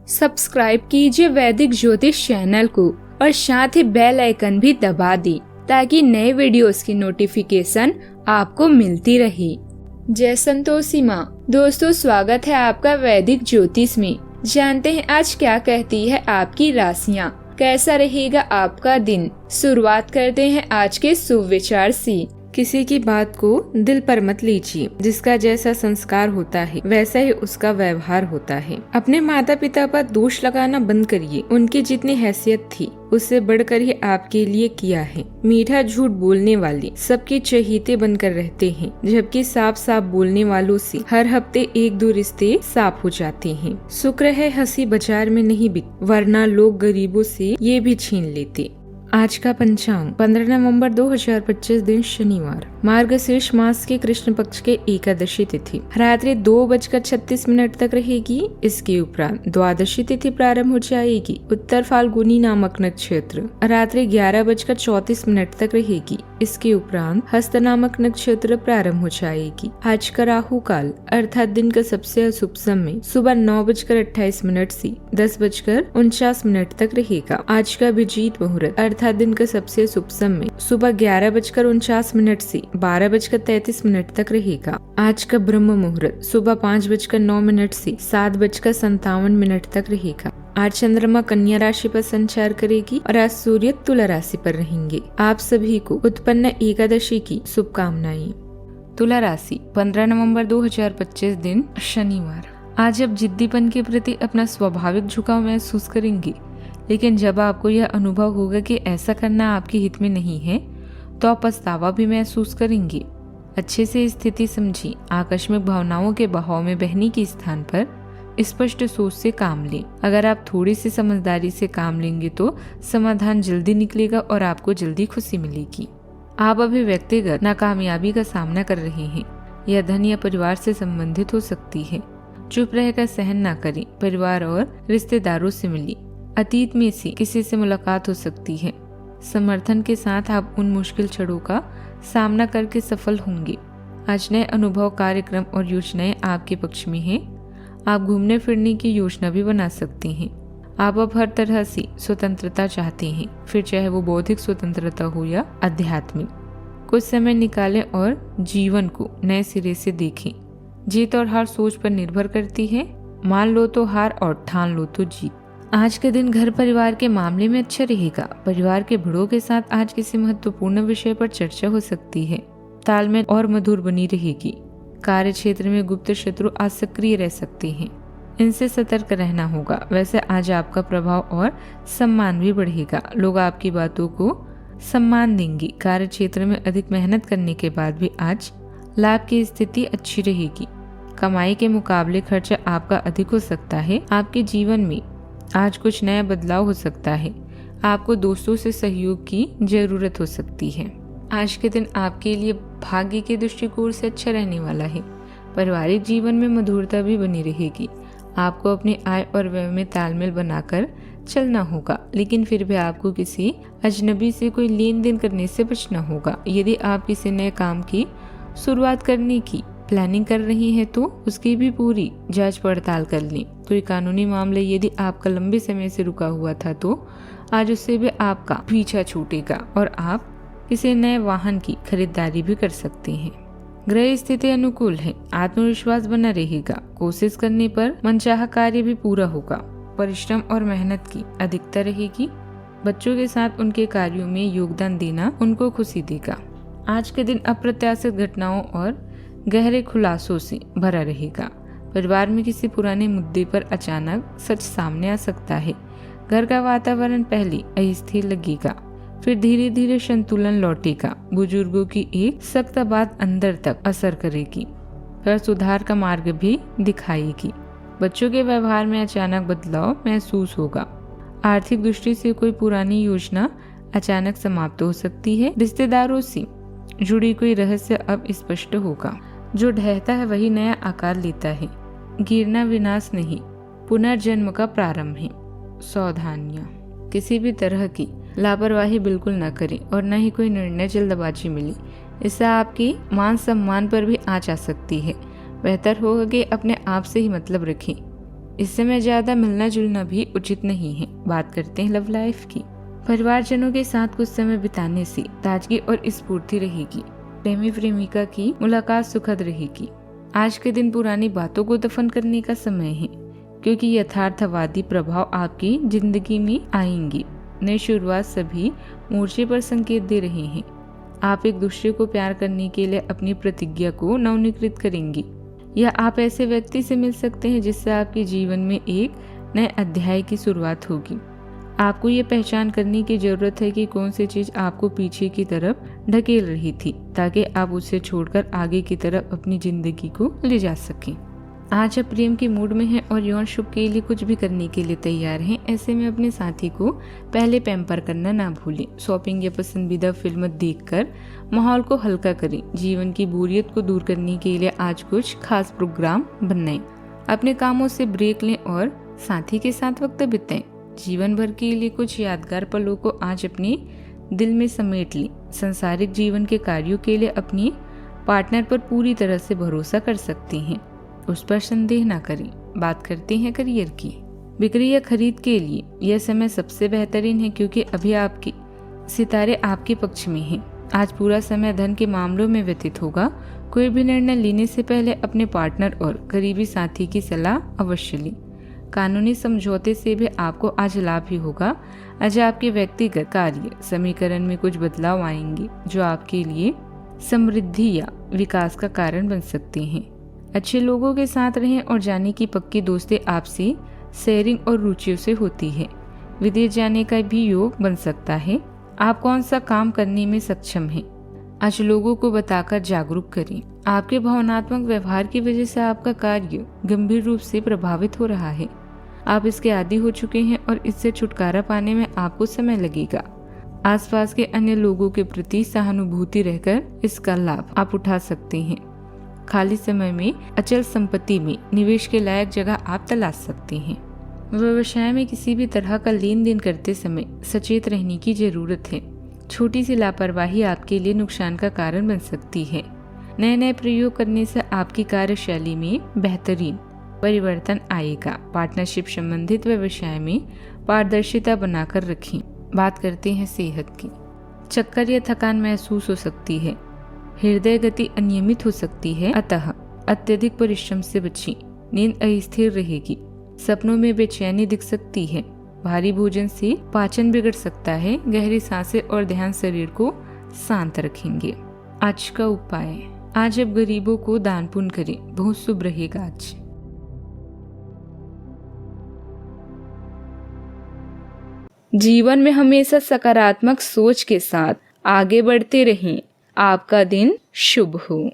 Subscribe कीजिए वैदिक ज्योतिष चैनल को और साथ ही बेल आइकन भी दबा दी ताकि नए वीडियोस की नोटिफिकेशन आपको मिलती रहे। जय संतोषी माँ। दोस्तों, स्वागत है आपका वैदिक ज्योतिष में। जानते हैं आज क्या कहती है आपकी राशियाँ, कैसा रहेगा आपका दिन। शुरुआत करते हैं आज के शुभ विचार से। किसी की बात को दिल पर मत लीजिए। जिसका जैसा संस्कार होता है वैसा ही उसका व्यवहार होता है। अपने माता पिता पर दोष लगाना बंद करिए। उनकी जितनी हैसियत थी उससे बढ़कर ही आपके लिए किया है। मीठा झूठ बोलने वाले सबके चहेते बनकर रहते हैं, जबकि साफ साफ बोलने वालों से हर हफ्ते एक दो रिश्ते साफ हो जाते हैं। शुक्र है हंसी बाजार में नहीं बिक, वरना लोग गरीबों से ये भी छीन लेते। आज का पंचांग 15 नवंबर 2025 दिन शनिवार, मार्गशीर्ष मास के कृष्ण पक्ष के एकादशी तिथि रात्रि 2:36 तक रहेगी। इसके उपरांत द्वादशी तिथि प्रारंभ हो जाएगी। उत्तर फाल्गुनी नामक नक्षत्र रात्रि 11:34 तक रहेगी। इसके उपरांत हस्त नामक नक्षत्र प्रारंभ हो जाएगी। आज का राहु काल अर्थात दिन का सबसे अशुभ समय सुबह 9:28 से 10:49 तक रहेगा। आज का अभिजीत मुहूर्त अर्थात दिन का सबसे शुभ समय सुबह 11:49 से 12:33 तक रहेगा। आज का ब्रह्म मुहूर्त सुबह 5:09 से 7:57 तक रहेगा। आज चंद्रमा कन्या राशि पर संचार करेगी और आज सूर्य तुला राशि पर रहेंगे। आप सभी को उत्पन्न एकादशी की शुभकामनाएं। तुला राशि 15 नवंबर 2025 दिन शनिवार। आज आप जिद्दीपन के प्रति अपना स्वाभाविक झुकाव महसूस करेंगे, लेकिन जब आपको यह अनुभव होगा कि ऐसा करना आपके हित में नहीं है तो आप पछतावा भी महसूस करेंगे। अच्छे से स्थिति समझी। आकस्मिक भावनाओं के बहाव में बहने के स्थान पर स्पष्ट सोच से काम लें। अगर आप थोड़ी सी समझदारी से काम लेंगे तो समाधान जल्दी निकलेगा और आपको जल्दी खुशी मिलेगी। आप अभी व्यक्तिगत नाकामयाबी का सामना कर रहे हैं। यह धन या परिवार से संबंधित हो सकती है। चुप रहकर सहन ना करें। परिवार और रिश्तेदारों से मिलिए। अतीत में से किसी से मुलाकात हो सकती है। समर्थन के साथ आप उन मुश्किल क्षणों का सामना करके सफल होंगे। आज नए अनुभव, कार्यक्रम और योजनाएं आपके पक्ष में हैं। आप घूमने फिरने की योजना भी बना सकते हैं। आप अब हर तरह से स्वतंत्रता चाहते हैं, फिर चाहे वो बौद्धिक स्वतंत्रता हो या आध्यात्मिक। कुछ समय निकालें और जीवन को नए सिरे से देखें। जीत और हार सोच पर निर्भर करती है। मान लो तो हार और ठान लो तो जीत। आज के दिन घर परिवार के मामले में अच्छा रहेगा। परिवार के बड़ों के साथ आज किसी महत्वपूर्ण विषय पर चर्चा हो सकती है। तालमेल और मधुर बनी रहेगी। कार्य क्षेत्र में गुप्त शत्रु आज सक्रिय रह सकते हैं, इनसे सतर्क रहना होगा। वैसे आज आपका प्रभाव और सम्मान भी बढ़ेगा। लोग आपकी बातों को सम्मान देंगे। कार्य क्षेत्र में अधिक मेहनत करने के बाद भी आज लाभ की स्थिति अच्छी रहेगी। कमाई के मुकाबले खर्चा आपका अधिक हो सकता है। आपके जीवन में आज कुछ नया बदलाव हो सकता है। आपको दोस्तों से सहयोग की जरूरत हो सकती है। आज के दिन आपके लिए भाग्य के दृष्टिकोण से अच्छा रहने वाला है। पारिवारिक जीवन में मधुरता भी बनी रहेगी। आपको अपनी आय और व्यय में तालमेल बनाकर चलना होगा, लेकिन फिर भी आपको किसी अजनबी से कोई लेन देन करने से बचना होगा। यदि आप किसी नए काम की शुरुआत करने की प्लानिंग कर रही हैं तो उसकी भी पूरी जांच पड़ताल कर लें। कोई कानूनी मामले यदि आपका लंबे समय से रुका हुआ था तो आज उससे भी आपका पीछा छूटेगा और आप किसी नए वाहन की खरीदारी भी कर सकते हैं। ग्रह स्थिति अनुकूल है। आत्मविश्वास बना रहेगा। कोशिश करने पर मनचाहा कार्य भी पूरा होगा। परिश्रम और मेहनत की अधिकता रहेगी। बच्चों के साथ उनके कार्यों में योगदान देना उनको खुशी देगा। आज के दिन अप्रत्याशित घटनाओं और गहरे खुलासों से भरा रहेगा। परिवार में किसी पुराने मुद्दे पर अचानक सच सामने आ सकता है। घर का वातावरण पहले अस्थिर लगेगा, फिर धीरे धीरे संतुलन लौटेगा। बुजुर्गों की एक सख्त बात अंदर तक असर करेगी, पर सुधार का मार्ग भी दिखाएगी। बच्चों के व्यवहार में अचानक बदलाव महसूस होगा। आर्थिक दृष्टि से कोई पुरानी योजना अचानक समाप्त हो सकती है। रिश्तेदारों से जुड़ी कोई रहस्य अब स्पष्ट होगा। जो ढहता है वही नया आकार लेता है। गिरना विनाश नहीं, पुनर्जन्म का प्रारंभ है। सावधानियां। किसी भी तरह की लापरवाही बिल्कुल न करें और न ही कोई निर्णय जल्दबाजी मिले। इससे आपकी मान सम्मान पर भी आंच आ सकती है। बेहतर होगा कि अपने आप से ही मतलब रखें। इस समय ज्यादा मिलना जुलना भी उचित नहीं है। बात करते हैं लव लाइफ की। परिवारजनों के साथ कुछ समय बिताने से ताजगी और स्फूर्ति रहेगी। प्रेमी प्रेमिका की मुलाकात सुखद रहेगी। आज के दिन पुरानी बातों को दफन करने का समय है, क्योंकि यथार्थवादी प्रभाव आपकी जिंदगी में आएंगी। नई शुरुआत सभी मोर्चे पर संकेत दे रहे हैं। आप एक दूसरे को प्यार करने के लिए अपनी प्रतिज्ञा को नवीनीकृत करेंगी, या आप ऐसे व्यक्ति से मिल सकते हैं जिससे आपके जीवन में एक नए अध्याय की शुरुआत होगी। आपको ये पहचान करने की जरूरत है कि कौन सी चीज आपको पीछे की तरफ ढकेल रही थी, ताकि आप उसे छोड़कर आगे की तरफ अपनी जिंदगी को ले जा सकें। आज आप प्रेम के मूड में हैं और यौन सुख के लिए कुछ भी करने के लिए तैयार हैं। ऐसे में अपने साथी को पहले पैम्पर करना ना भूलें। शॉपिंग या पसंदीदा फिल्म देखकर माहौल को हल्का करें। जीवन की बोरियत को दूर करने के लिए आज कुछ खास प्रोग्राम बनाएं। अपने कामों से ब्रेक लें और साथी के साथ वक्त बिताएं। जीवन भर के लिए कुछ यादगार पलों को आज अपने दिल में समेट लें। सांसारिक जीवन के कार्यों के लिए अपनी पार्टनर पर पूरी तरह से भरोसा कर सकते हैं, उस पर संदेह ना करें। बात करते हैं करियर की। बिक्री या खरीद के लिए यह समय सबसे बेहतरीन है, क्योंकि अभी आपके सितारे आपके पक्ष में हैं। आज पूरा समय धन के मामलों में व्यतीत होगा। कोई भी निर्णय लेने से पहले अपने पार्टनर और करीबी साथी की सलाह अवश्य लें। कानूनी समझौते से भी आपको आज लाभ ही होगा। आज आपके व्यक्तिगत कार्य समीकरण में कुछ बदलाव आएंगे, जो आपके लिए समृद्धि या विकास का कारण बन सकते हैं। अच्छे लोगों के साथ रहें और जाने की पक्की दोस्ती आपसे शेयरिंग और रुचियों से होती है। विदेश जाने का भी योग बन सकता है। आप कौन सा काम करने में सक्षम हैं, आज लोगों को बताकर जागरूक करें। आपके भावनात्मक व्यवहार की वजह से आपका कार्य गंभीर रूप से प्रभावित हो रहा है। आप इसके आदी हो चुके हैं और इससे छुटकारा पाने में आपको समय लगेगा। आसपास के अन्य लोगों के प्रति सहानुभूति रहकर इसका लाभ आप उठा सकते हैं। खाली समय में अचल संपत्ति में निवेश के लायक जगह आप तलाश सकते हैं। व्यवसाय में किसी भी तरह का लेन देन करते समय सचेत रहने की जरूरत है। छोटी सी लापरवाही आपके लिए नुकसान का कारण बन सकती है। नए प्रयोग करने से आपकी कार्यशैली में बेहतरीन परिवर्तन आएगा। पार्टनरशिप संबंधित व्यवसाय में पारदर्शिता बनाकर रखें। बात करते हैं सेहत की। चक्कर या थकान महसूस हो सकती है। हृदय गति अनियमित हो सकती है, अतः अत्यधिक परिश्रम से बचें। नींद अस्थिर रहेगी। सपनों में बेचैनी दिख सकती है। भारी भोजन से पाचन बिगड़ सकता है। गहरी सांसें और ध्यान शरीर को शांत रखेंगे। आज का उपाय, आज आप गरीबों को दान पुण्य करें, बहुत शुभ रहेगा आज। जीवन में हमेशा सकारात्मक सोच के साथ आगे बढ़ते रहें। आपका दिन शुभ हो।